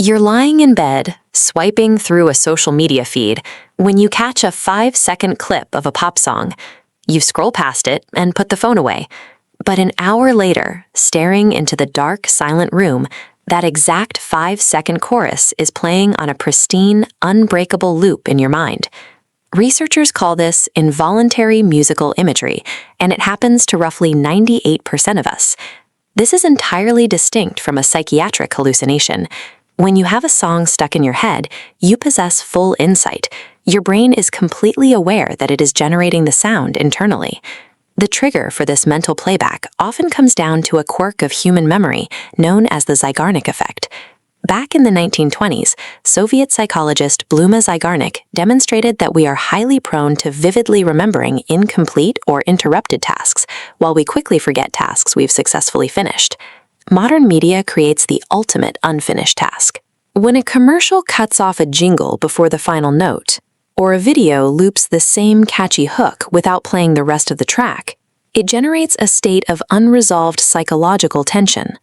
You're lying in bed, swiping through a social media feed, when you catch a 5-second clip of a pop song. You scroll past it and put the phone away. But an hour later, staring into the dark, silent room, that exact 5-second chorus is playing on a pristine, unbreakable loop in your mind. Researchers call this involuntary musical imagery, and it happens to roughly 98% of us. This is entirely distinct from a psychiatric hallucination. When you have a song stuck in your head, you possess full insight. Your brain is completely aware that it is generating the sound internally. The trigger for this mental playback often comes down to a quirk of human memory known as the Zeigarnik Effect. Back in the 1920s, Soviet psychologist Bluma Zeigarnik demonstrated that we are highly prone to vividly remembering incomplete or interrupted tasks, while we quickly forget tasks we've successfully finished. Modern media creates the ultimate unfinished task. When a commercial cuts off a jingle before the final note, or a video loops the same catchy hook without playing the rest of the track, it generates a state of unresolved psychological tension.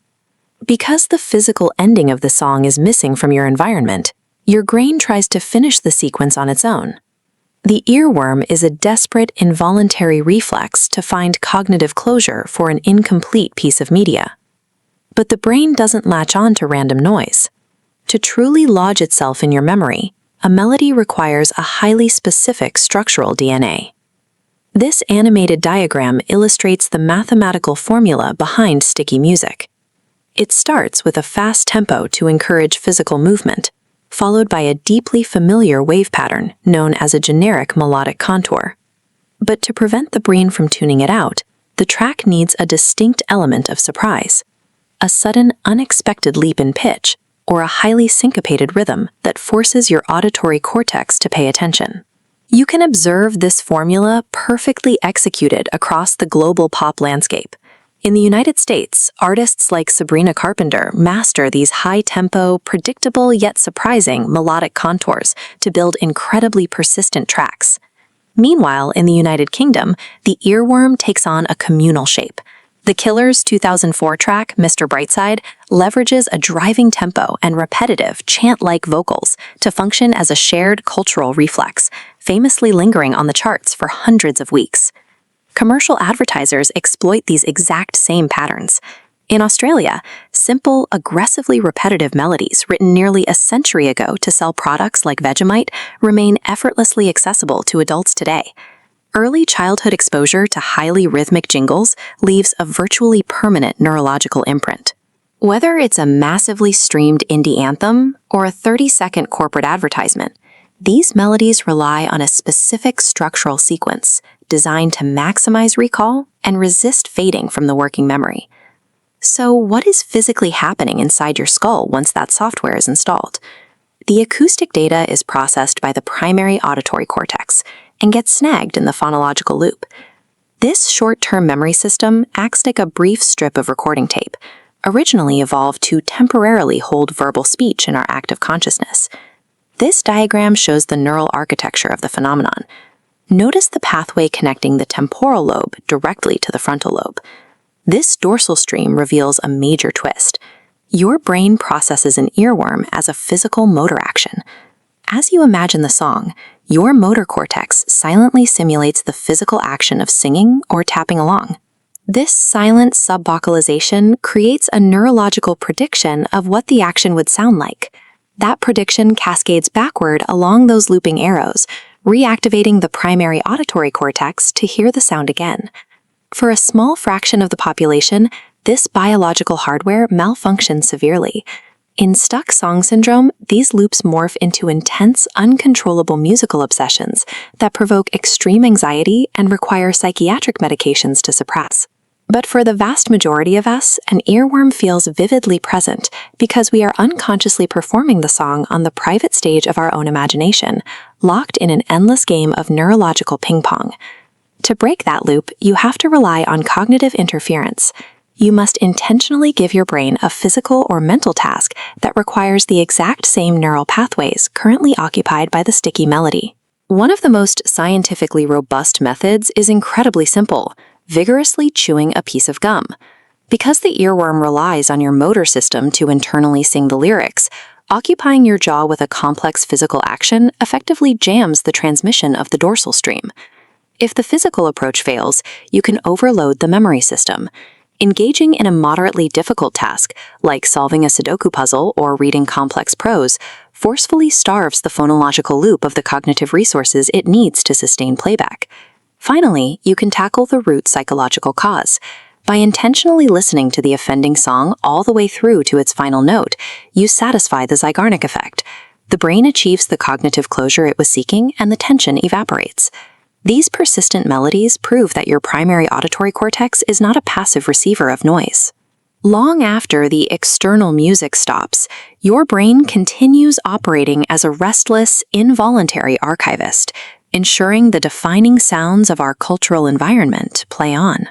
Because the physical ending of the song is missing from your environment, your brain tries to finish the sequence on its own. The earworm is a desperate, involuntary reflex to find cognitive closure for an incomplete piece of media. But the brain doesn't latch on to random noise. To truly lodge itself in your memory, a melody requires a highly specific structural DNA. This animated diagram illustrates the mathematical formula behind sticky music. It starts with a fast tempo to encourage physical movement, followed by a deeply familiar wave pattern known as a generic melodic contour. But to prevent the brain from tuning it out, the track needs a distinct element of surprise. A sudden, unexpected leap in pitch, or a highly syncopated rhythm that forces your auditory cortex to pay attention. You can observe this formula perfectly executed across the global pop landscape. In the United States, artists like Sabrina Carpenter master these high-tempo, predictable yet surprising melodic contours to build incredibly persistent tracks. Meanwhile, in the United Kingdom, the earworm takes on a communal shape. The Killers' 2004 track, Mr. Brightside, leverages a driving tempo and repetitive, chant-like vocals to function as a shared cultural reflex, famously lingering on the charts for hundreds of weeks. Commercial advertisers exploit these exact same patterns. In Australia, simple, aggressively repetitive melodies written nearly a century ago to sell products like Vegemite remain effortlessly accessible to adults today. Early childhood exposure to highly rhythmic jingles leaves a virtually permanent neurological imprint. Whether it's a massively streamed indie anthem or a 30-second corporate advertisement, these melodies rely on a specific structural sequence designed to maximize recall and resist fading from the working memory. So what is physically happening inside your skull once that software is installed? The acoustic data is processed by the primary auditory cortex and gets snagged in the phonological loop. This short-term memory system acts like a brief strip of recording tape, originally evolved to temporarily hold verbal speech in our active consciousness. This diagram shows the neural architecture of the phenomenon. Notice the pathway connecting the temporal lobe directly to the frontal lobe. This dorsal stream reveals a major twist. Your brain processes an earworm as a physical motor action. As you imagine the song, your motor cortex silently simulates the physical action of singing or tapping along. This silent subvocalization creates a neurological prediction of what the action would sound like. That prediction cascades backward along those looping arrows, reactivating the primary auditory cortex to hear the sound again. For a small fraction of the population, this biological hardware malfunctions severely. In stuck song syndrome, these loops morph into intense, uncontrollable musical obsessions that provoke extreme anxiety and require psychiatric medications to suppress. But for the vast majority of us, an earworm feels vividly present because we are unconsciously performing the song on the private stage of our own imagination, locked in an endless game of neurological ping-pong. To break that loop, you have to rely on cognitive interference. You must intentionally give your brain a physical or mental task that requires the exact same neural pathways currently occupied by the sticky melody. One of the most scientifically robust methods is incredibly simple: vigorously chewing a piece of gum. Because the earworm relies on your motor system to internally sing the lyrics, Occupying your jaw with a complex physical action effectively jams the transmission of the dorsal stream. If the physical approach fails, you can overload the memory system. Engaging in a moderately difficult task, like solving a Sudoku puzzle or reading complex prose, forcefully starves the phonological loop of the cognitive resources it needs to sustain playback. Finally, you can tackle the root psychological cause. By intentionally listening to the offending song all the way through to its final note, you satisfy the Zeigarnik Effect. The brain achieves the cognitive closure it was seeking, and the tension evaporates. These persistent melodies prove that your primary auditory cortex is not a passive receiver of noise. Long after the external music stops, your brain continues operating as a restless, involuntary archivist, ensuring the defining sounds of our cultural environment play on.